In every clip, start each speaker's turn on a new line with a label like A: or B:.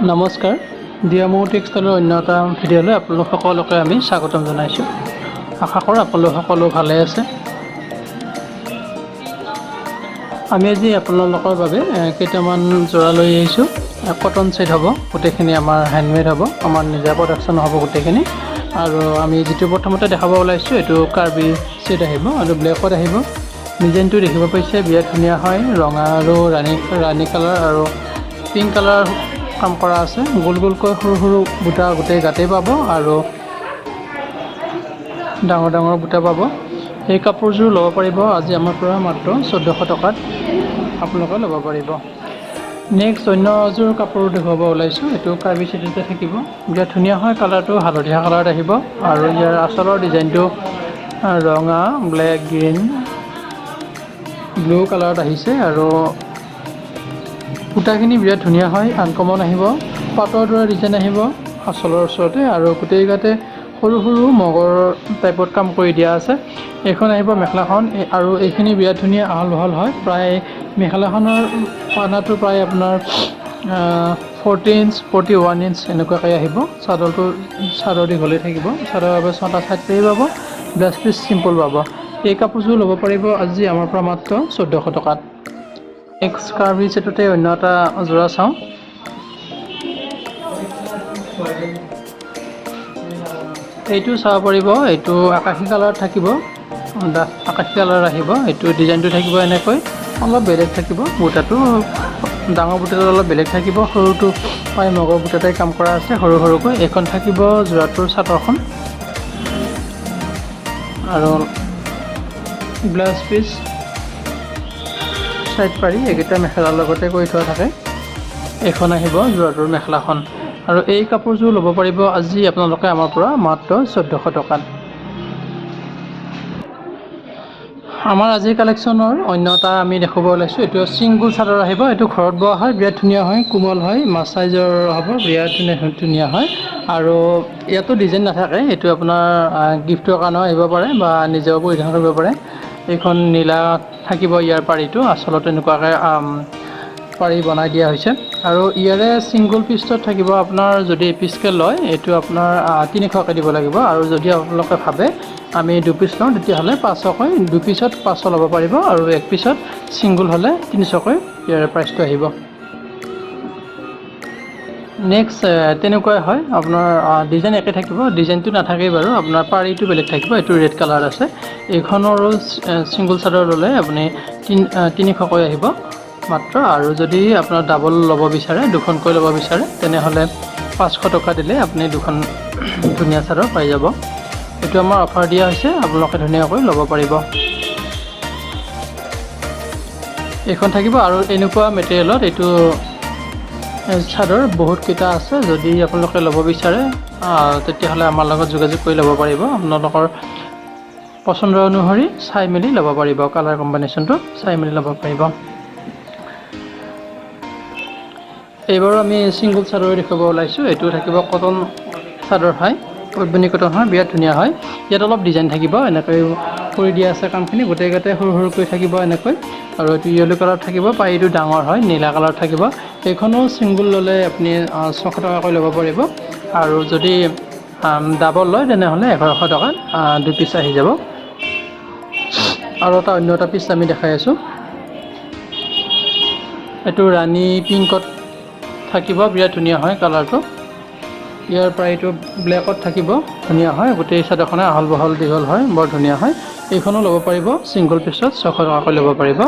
A: নমস্কাৰ, ডিয়ামো টেক্সটাইলৰ অন্য এটা ভিডিঅ'লৈ আপোনালোক সকলোকে আমি স্বাগতম জনাইছোঁ। আশা কৰোঁ আপোনালোক সকলো ভালে আছে। আমি আজি আপোনালোকৰ বাবে কেইটামান যোৰা লৈ আহিছোঁ। কটন ছেট হ'ব, গোটেইখিনি আমাৰ হেণ্ডমেড হ'ব, আমাৰ নিজা প্ৰডাকশ্যন হ'ব গোটেইখিনি। আৰু আমি যিটো প্ৰথমতে দেখাব ওলাইছোঁ এইটো কাৰ্বি ছেট আহিব আৰু ব্লেকত আহিব। ডিজাইনটো দেখিব পাইছে, বিৰাট ধুনীয়া হয়। ৰঙা আৰু ৰাণী কালাৰ আৰু পিংক কালাৰ কাম কৰা আছে। গোল গোলকৈ সৰু সৰু বুটা গোটেই গাতেই পাব আৰু ডাঙৰ ডাঙৰ বুটা পাব। এই কাপোৰযোৰ ল'ব পাৰিব আজি আমাৰ পৰা মাত্ৰ 1400 টকাত আপোনালোকে ল'ব পাৰিব। নেক্সট অন্য এযোৰ কাপোৰ দেখুৱাব ওলাইছোঁ। এইটো কাৰ্বি ছেটতে থাকিব, বিৰাট ধুনীয়া হয়। কালাৰটো হালধীয়া কালাৰত আহিব আৰু ইয়াৰ আচলৰ ডিজাইনটো ৰঙা, ব্লেক, গ্ৰীণ, ব্লু কালাৰত আহিছে আৰু সূতাখিনি বিৰাট ধুনীয়া হয়, আনকমন আহিব। পাটৰ দৰে ডিজাইন আহিব আঁচলৰ ওচৰতে আৰু গোটেই গাতে সৰু সৰু মগৰ টাইপত কাম কৰি দিয়া আছে। এইখন আহিব মেখেলাখন আৰু এইখিনি বিৰাট ধুনীয়া আহল বহল হয়। প্ৰায় মেখেলাখনৰ পানাটো প্ৰায় আপোনাৰ 40 ইঞ্চ 41 ইঞ্চ এনেকুৱাকৈ আহিব। চাদৰ দীঘলে থাকিব। চাদৰৰ বাবে 6টা ছাইড পেৰি পাব, ব্লাউজ পিচ চিম্পল পাব। এই কাপোৰযোৰ ল'ব পাৰিব আজি আমাৰ পৰা মাত্ৰ 1400 টকাত। নেক্সট কাৰ্বি ছেটতে অন্য এটা যোৰা চাওঁ। এইটো চাব পাৰিব, এইটো আকাশী কালাৰত থাকিব, আকাশী কালাৰ আহিব। এইটো ডিজাইনটো থাকিব এনেকৈ, অলপ বেলেগ থাকিব। বুটাটো ডাঙৰ বুটাটো অলপ বেলেগ থাকিব, সৰুটো প্ৰায় মগৰ বুটাতেই কাম কৰা আছে সৰু সৰুকৈ। এইখন থাকিব যোৰাটোৰ চাদৰখন আৰু ব্লাউজ পিচ ছাইড পাৰি এইকেইটা মেখেলাৰ লগতে কৰি থোৱা থাকে। এইখন আহিব যোৰাটোৰ মেখেলাখন আৰু এই কাপোৰযোৰ ল'ব পাৰিব আজি আপোনালোকে আমাৰ পৰা মাত্ৰ 1400 টকাত। আমাৰ আজিৰ কালেকশ্যনৰ অন্য এটা আমি দেখাব ওলাইছোঁ। এইটো ছিংগুল চাদৰ আহিব। এইটো ঘৰত বোৱা হয়, বিৰাট ধুনীয়া হয়, কোমল হয়, মাছ চাইজৰ হ'ব, বিৰাট ধুনীয়া হয়। আৰু ইয়াতো ডিজাইন নাথাকে, এইটো আপোনাৰ গিফ্টৰ কাৰণেও আহিব পাৰে বা নিজেও পৰিধান কৰিব পাৰে। এইখন নীলা থাকিব ইয়াৰ পাৰিটো, আচলতে এনেকুৱাকৈ পাৰি বনাই দিয়া হৈছে আৰু ইয়াৰে ছিংগুল পিচত থাকিব আপোনাৰ যদি এপিচকৈ লয় এইটো আপোনাৰ 300কৈ দিব লাগিব। আৰু যদি আপোনালোকে ভাবে আমি 2 পিচ লওঁ তেতিয়াহ'লে 500কৈ, 2 পিচত 500 ল'ব পাৰিব আৰু 1 পিচত ছিংগুল হ'লে 300কৈ ইয়াৰ প্ৰাইচটো আহিব। নেক্সট তেনেকুৱাই হয়, আপোনাৰ ডিজাইন একে থাকিব, ডিজাইনটো নাথাকেই বাৰু, আপোনাৰ পাৰিটো বেলেগ থাকিব। এইটো ৰেড কালাৰ আছে। এইখনৰো ছিংগুল চাদৰ ল'লে আপুনি 300কৈ আহিব মাত্ৰ। আৰু যদি আপোনাৰ ডাবল ল'ব বিচাৰে, দুখনকৈ ল'ব বিচাৰে, তেনেহ'লে 500 টকা দিলে আপুনি দুখন ধুনীয়া চাদৰ পাই যাব। এইটো আমাৰ অফাৰ দিয়া হৈছে, আপোনালোকে ধুনীয়াকৈ ল'ব পাৰিব। এইখন থাকিব আৰু এনেকুৱা মেটেৰিয়েলত এইটো চাদৰ বহুতকেইটা আছে। যদি আপোনালোকে ল'ব বিচাৰে তেতিয়াহ'লে আমাৰ লগত যোগাযোগ কৰি ল'ব পাৰিব। আপোনালোকৰ পচন্দৰ অনুসৰি চাই মেলি ল'ব পাৰিব, কালাৰ কম্বিনেশ্যনটো চাই মেলি ল'ব পাৰিব। এইবাৰো আমি ছিংগুল চাদৰ দেখুৱাব ওলাইছোঁ। এইটো থাকিব কটন চাদৰ হয়, পদ্মিনী কটন হয়, বিৰাট ধুনীয়া হয়। ইয়াত অলপ ডিজাইন থাকিব, এনেকৈ কৰি দিয়া আছে কামখিনি, গোটেই গাতে সৰু সৰুকৈ থাকিব এনেকৈ। আৰু এইটো য়েল্লো কালাৰ থাকিব, পাৰিটো ডাঙৰ হয়, নীলা কালাৰ থাকিব। এইখনো ছিংগুল ল'লে আপুনি 600 টকাকৈ ল'ব পাৰিব আৰু যদি ডাবল লয় তেনেহ'লে 1100 টকাত 2 পিচ আহি যাব। আৰু অন্য এটা পিচ আমি দেখাই আছোঁ। এইটো ৰাণী পিংকত থাকিব, বিৰাট ধুনীয়া হয় কালাৰটো। ইয়াৰ প্ৰায়টো ব্লেকত থাকিব, ধুনীয়া হয়। গোটেই চাদৰখনে আহল বহল দীঘল হয়, বৰ ধুনীয়া হয়। এইখনো ল'ব পাৰিব ছিংগুল পিচত 600 টকাকৈ ল'ব পাৰিব।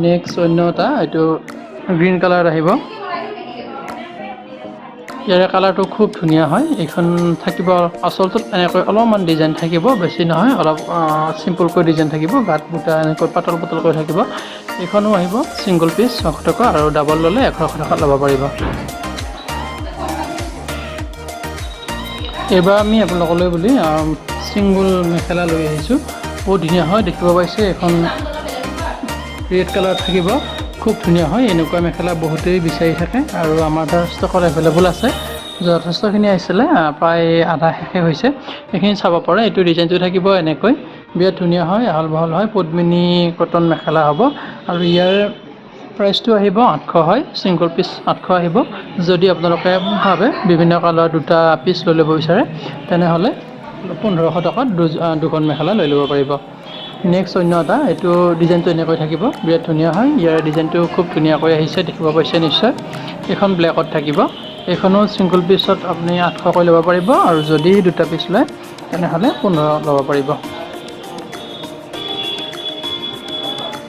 A: নেক্সট অন্য এটা, এইটো গ্ৰীণ কালাৰত আহিব। ইয়াৰে কালাৰটো খুব ধুনীয়া হয়। এইখন থাকিব আচলটোত এনেকৈ অলপমান ডিজাইন থাকিব, বেছি নহয়, অলপ চিম্পুলকৈ ডিজাইন থাকিব, গাত বুটা এনেকৈ পাতল পাতলকৈ থাকিব। এইখনো আহিব ছিংগুল পিচ 600 টকা আৰু ডাবল ল'লে 1100 টকাত ল'ব পাৰিব। এইবাৰ আমি আপোনালোকলৈ বুলি ছিংগুল মেখেলা লৈ আহিছোঁ, বহুত ধুনীয়া হয়, দেখিব পাইছে। এখন ৰেড কালাৰ থাকিব, খুব ধুনীয়া হয়। এনেকুৱা মেখেলা বহুতেই বিচাৰি থাকে আৰু আমাৰ তাত ষ্টকত এভেইলেবল আছে। যথেষ্টখিনি আহিছিলে, প্ৰায় আধা শেষে হৈছে। এইখিনি চাব পাৰে। এইটো ডিজাইনটো থাকিব এনেকৈ, বিৰাট ধুনীয়া হয়, আহল বহল হয়, পদ্মিনী কটন মেখেলা হ'ব। আৰু ইয়াৰ প্ৰাইচটো আহিব 800 হয়, ছিংগল পিচ 800 আহিব। যদি আপোনালোকে ভাবে বিভিন্ন কালাৰ দুটা পিচ লৈ ল'ব বিচাৰে তেনেহ'লে 1500 টকাত দুখন মেখেলা লৈ ল'ব পাৰিব। নেক্সট অন্য এটা, এইটো ডিজাইনটো এনেকৈ থাকিব, বিৰাট ধুনীয়া হয়। ইয়াৰ ডিজাইনটো খুব ধুনীয়াকৈ আহিছে, দেখিব পাইছে নিশ্চয়। এইখন ব্লেকত থাকিব, এইখনো ছিংগল পিচত আপুনি 800কৈ ল'ব পাৰিব, আৰু যদি দুটা পিচ লয় তেনেহ'লে 1500 ল'ব পাৰিব।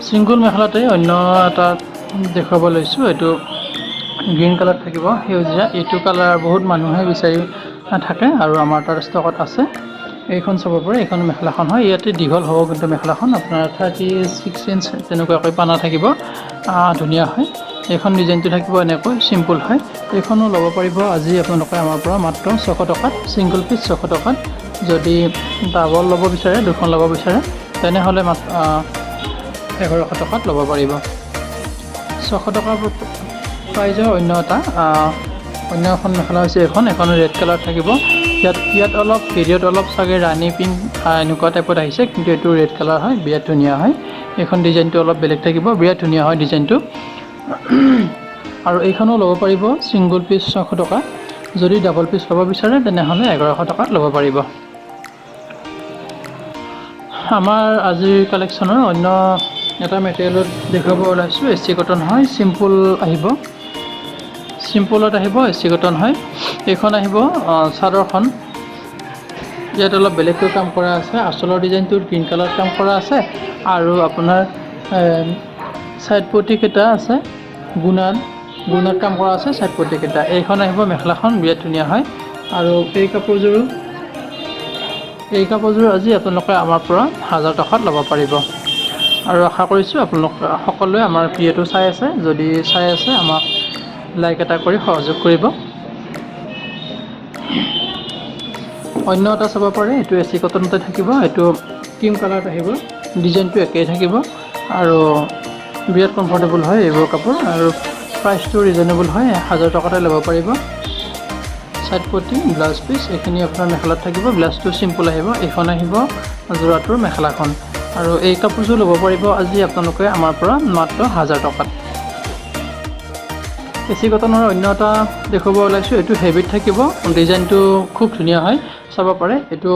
A: ছিংগল মেখেলাতে অন্য এটা দেখুৱাব লৈছোঁ, এইটো গ্ৰীণ কালাৰ থাকিব, সেউজীয়া। এইটো কালাৰ বহুত মানুহে বিচাৰি থাকে আৰু আমাৰ তাত ষ্টকত আছে। এইখন চাব পাৰে, এইখন মেখেলাখন হয়। ইয়াতে দীঘল হ'ব কিন্তু মেখেলাখন আপোনাৰ 36 ইঞ্চ তেনেকুৱাকৈ পানা থাকিব, ধুনীয়া হয়। এইখন ডিজাইনটো থাকিব এনেকৈ চিম্পুল হয়। এইখনো ল'ব পাৰিব আজি আপোনালোকে আমাৰ পৰা মাত্ৰ 600 টকাত, ছিংগল পিচ 600 টকাত। যদি ডাবল ল'ব বিচাৰে, দুখন ল'ব বিচাৰে তেনেহ'লে 1100 টকাত ল'ব পাৰিব। 600 টকাৰ প্ৰাইজৰ অন্য এখন মেখেলা হৈছে এখন ৰেড কালাৰ থাকিব। ইয়াত অলপ ভিডিঅ'ত অলপ চাগে ৰাণী পিংক এনেকুৱা টাইপত আহিছে, কিন্তু এইটো ৰেড কালাৰ হয়, বিৰাট ধুনীয়া হয়। এইখন ডিজাইনটো অলপ বেলেগ থাকিব, বিৰাট ধুনীয়া হয় ডিজাইনটো। আৰু এইখনো ল'ব পাৰিব ছিংগল পিচ 600 টকা। যদি ডাবল পিচ ল'ব বিচাৰে তেনেহ'লে 1100 টকাত ল'ব পাৰিব। আমাৰ আজিৰ কালেকশ্যনৰ অন্য এটা মেটেৰিয়েলত দেখুৱাব ওলাইছোঁ, AC কটন হয়, চিম্পুল আহিব, চিম্পুলত আহিব, AC কটন হয়। এইখন আহিব চাদৰখন, ইয়াত অলপ বেলেগকৈ কাম কৰা আছে। আঁচলৰ ডিজাইনটোত গ্ৰীণ কালাৰ কাম কৰা আছে, আৰু আপোনাৰ ছাইড পটিকেইটা আছে, গুণাত কাম কৰা আছে ছাইড পটিকেইটা। এইখন আহিব মেখেলাখন, বিৰাট ধুনীয়া হয়। আৰু এই কাপোৰযোৰ আজি আপোনালোকে আমাৰ পৰা 1000 টকাত ল'ব পাৰিব। আৰু আশা কৰিছোঁ আপোনালোক সকলোৱে আমাৰ ভিডিঅ'টো চাই আছে। যদি চাই আছে আমাক লাইক এটা কৰি সহযোগ কৰিব। অন্য এটা চাব পাৰে, এইটো AC কটনতে থাকিব, এইটো ক্ৰীম কালাৰত আহিব, ডিজাইনটো একেই থাকিব আৰু বিৰাট কমফৰ্টেবল হয় এইবোৰ কাপোৰ। আৰু প্ৰাইচটো ৰিজনেবল হয়, 1000 টকাতে ল'ব পাৰিব। ছাইড পটি, ব্লাউজ পিচ এইখিনি আপোনাৰ মেখেলাত থাকিব। ব্লাউজটো চিম্পুল আহিব। এইখন আহিব যোৰাটোৰ মেখেলাখন। আৰু এই কাপোৰযোৰ ল'ব পাৰিব আজি আপোনালোকে আমাৰ পৰা মাত্ৰ 1000 টকাত। AC কটনৰ অন্য এটা দেখুৱাব ওলাইছোঁ, এইটো হেভিত থাকিব, ডিজাইনটো খুব ধুনীয়া হয়, চাব পাৰে। এইটো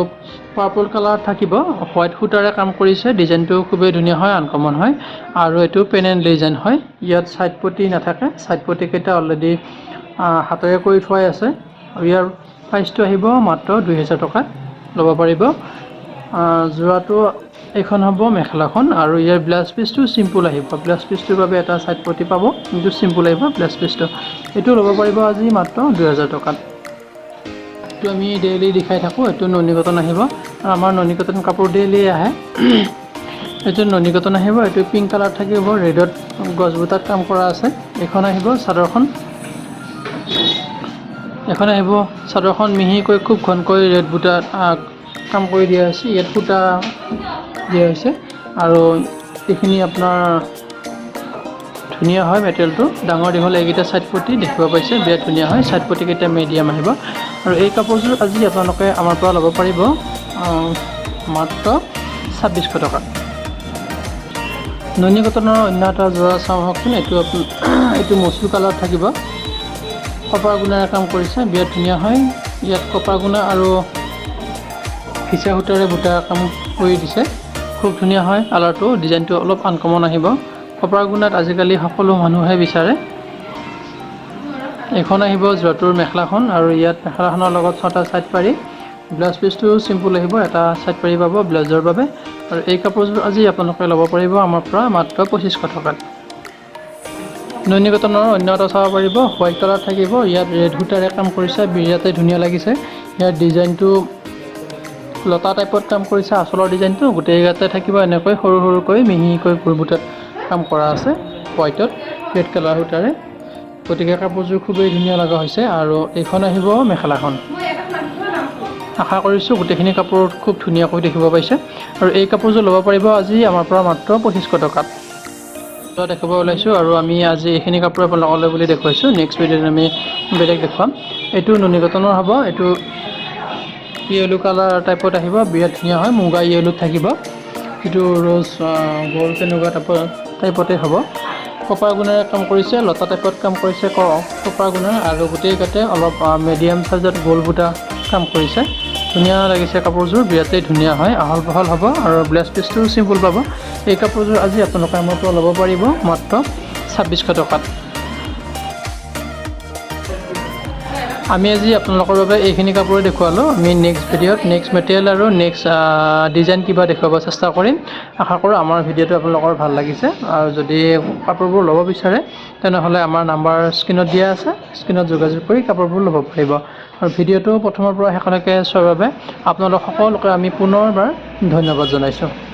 A: পাৰ্পল কালাৰ থাকিব, হোৱাইট সূতাৰে কাম কৰিছে, ডিজাইনটো খুবেই ধুনীয়া হয়, আনকমন হয়। আৰু এইটো পেনেল ডিজাইন হয়। ইয়াত ছাইড পটি নাথাকে, ছাইড পটিকেইটা অলৰেডি হাতেৰে কৰি থোৱাই আছে। আৰু ইয়াৰ প্ৰাইচটো আহিব মাত্ৰ 2000 টকাত ল'ব পাৰিব। যোৰাটো এইখন হ'ব মেখেলাখন, আৰু ইয়াৰ ব্লাউজ পিচটো চিম্পুল আহিব। ব্লাউজ পিচটোৰ বাবে এটা ছাইড পটি পাব, কিন্তু চিম্পুল আহিব ব্লাউজ পিচটো। এইটো ল'ব পাৰিব আজি মাত্ৰ 2000 টকাত। এইটো আমি ডেইলি দেখাই থাকোঁ, এইটো ননী কটন আহিব। আৰু আমাৰ ননী কটন কাপোৰ ডেইলি আহে। এইটো ননী কটন আহিব, এইটো পিংক কালাৰ থাকিব, ৰেডত গছবুটাত কাম কৰা আছে। এইখন আহিব চাদৰখন, এখন আহিব চাদৰখন মিহিকৈ খুব ঘনকৈ ৰেড বুটাত কাম কৰি দিয়া হৈছে। ইয়াত সূতা দিয়া হৈছে, আৰু এইখিনি আপোনাৰ ধুনীয়া হয় মেটেৰিয়েলটো। ডাঙৰ দীঘল এইকেইটা ছাইড পটি দেখিব পাইছে, বিৰাট ধুনীয়া হয়। ছাইড পটিকেইটা মিডিয়াম আহিব। আৰু এই কাপোৰযোৰ আজি আপোনালোকে আমাৰ পৰা ল'ব পাৰিব মাত্ৰ 2600 টকাত। ননী কটনৰ অন্য এটা যোৰা চাওঁ হওকচোন। এইটো মচুৰ কালাৰত থাকিব, কপাৰ গুণাৰে কাম কৰিছে, বিৰাট ধুনীয়া হয়। ইয়াত কপাৰ গুণা আৰু ফিচা সূতাৰে বুটা কাম কৰি দিছে, খুব ধুনীয়া হয় কালাৰটো। ডিজাইনটো অলপ আনকমন আহিব। কপাৰ গুণাত আজিকালি সকলো মানুহে বিচাৰে। এইখন আহিব যোৰাটোৰ মেখেলাখন, আৰু ইয়াত মেখেলাখনৰ লগত 6টা ছাইড পাৰি। ব্লাউজ পিচটো চিম্পুল আহিব, এটা ছাইড পাৰি পাব ব্লাউজৰ বাবে। আৰু এই কাপোৰযোৰ আজি আপোনালোকে ল'ব পাৰিব আমাৰ পৰা মাত্ৰ 2500 টকাত। ননী কটনৰ অন্য এটা চাব পাৰিব, হোৱাইট কালাৰ থাকিব, ইয়াত ৰেড সূতাৰে কাম কৰিছে, বিৰাটেই ধুনীয়া লাগিছে। ইয়াৰ ডিজাইনটো লতা টাইপত কাম কৰিছে, আঁচলৰ ডিজাইনটো গোটেইকেইটাতে থাকিব এনেকৈ সৰু সৰুকৈ মিহিকৈ ঘূৰবুটাত কাম কৰা আছে, হোৱাইটত ৰেড কালাৰ সূতাৰে। গতিকে কাপোৰযোৰ খুবেই ধুনীয়া লগা হৈছে। আৰু এইখন আহিব মেখেলাখন। আশা কৰিছোঁ গোটেইখিনি কাপোৰ খুব ধুনীয়াকৈ দেখিব পাইছে। আৰু এই কাপোৰযোৰ ল'ব পাৰিব আজি আমাৰ পৰা মাত্ৰ 2500 টকাত। দেখাব ওলাইছোঁ, আৰু আমি আজি এইখিনি কাপোৰ আপোনালোকলৈ বুলি দেখুৱাইছোঁ। নেক্সট ভিডিঅ'ত আমি বেলেগ দেখুৱাম। এইটো ননী কটনৰ হ'ব, এইটো য়েলো কালাৰ টাইপত আহিব, বিৰাট ধুনীয়া হয়, মুগা য়েলোত থাকিব। এইটো ৰ'জ গ'ল্ড তেনেকুৱা টাইপতে হ'ব। কপাৰ গুণেৰে কাম কৰিছে, লতা টাইপত কাম কৰিছে কপাৰ গুণেৰে, আৰু গোটেইকেইটাতে অলপ মিডিয়াম চাইজত গোল বুটা কাম কৰিছে। ধুনীয়া লাগিছে কাপোৰযোৰ, বিৰাটেই ধুনীয়া হয়, আহল বহল হ'ব আৰু ব্লাউজ পিচটোও চিম্পুল পাব। এই কাপোৰযোৰ আজি আপোনালোকে আমাৰ পৰা ল'ব পাৰিব মাত্ৰ 2600 টকাত। আমি আজি আপোনালোকৰ বাবে এইখিনি কাপোৰে দেখুৱালোঁ। আমি নেক্সট ভিডিঅ'ত নেক্সট মেটেৰিয়েল আৰু নেক্সট ডিজাইন কিবা দেখুৱাব চেষ্টা কৰিম। আশা কৰোঁ আমাৰ ভিডিঅ'টো আপোনালোকৰ ভাল লাগিছে, আৰু যদি কাপোৰবোৰ ল'ব বিচাৰে তেনেহ'লে আমাৰ নাম্বাৰ স্ক্ৰীণত দিয়া আছে, স্ক্ৰীণত যোগাযোগ কৰি কাপোৰবোৰ ল'ব পাৰিব। আৰু ভিডিঅ'টো প্ৰথমৰ পৰা শেষলৈকে চোৱাৰ বাবে আপোনালোক সকলোকে আমি পুনৰবাৰ ধন্যবাদ জনাইছোঁ।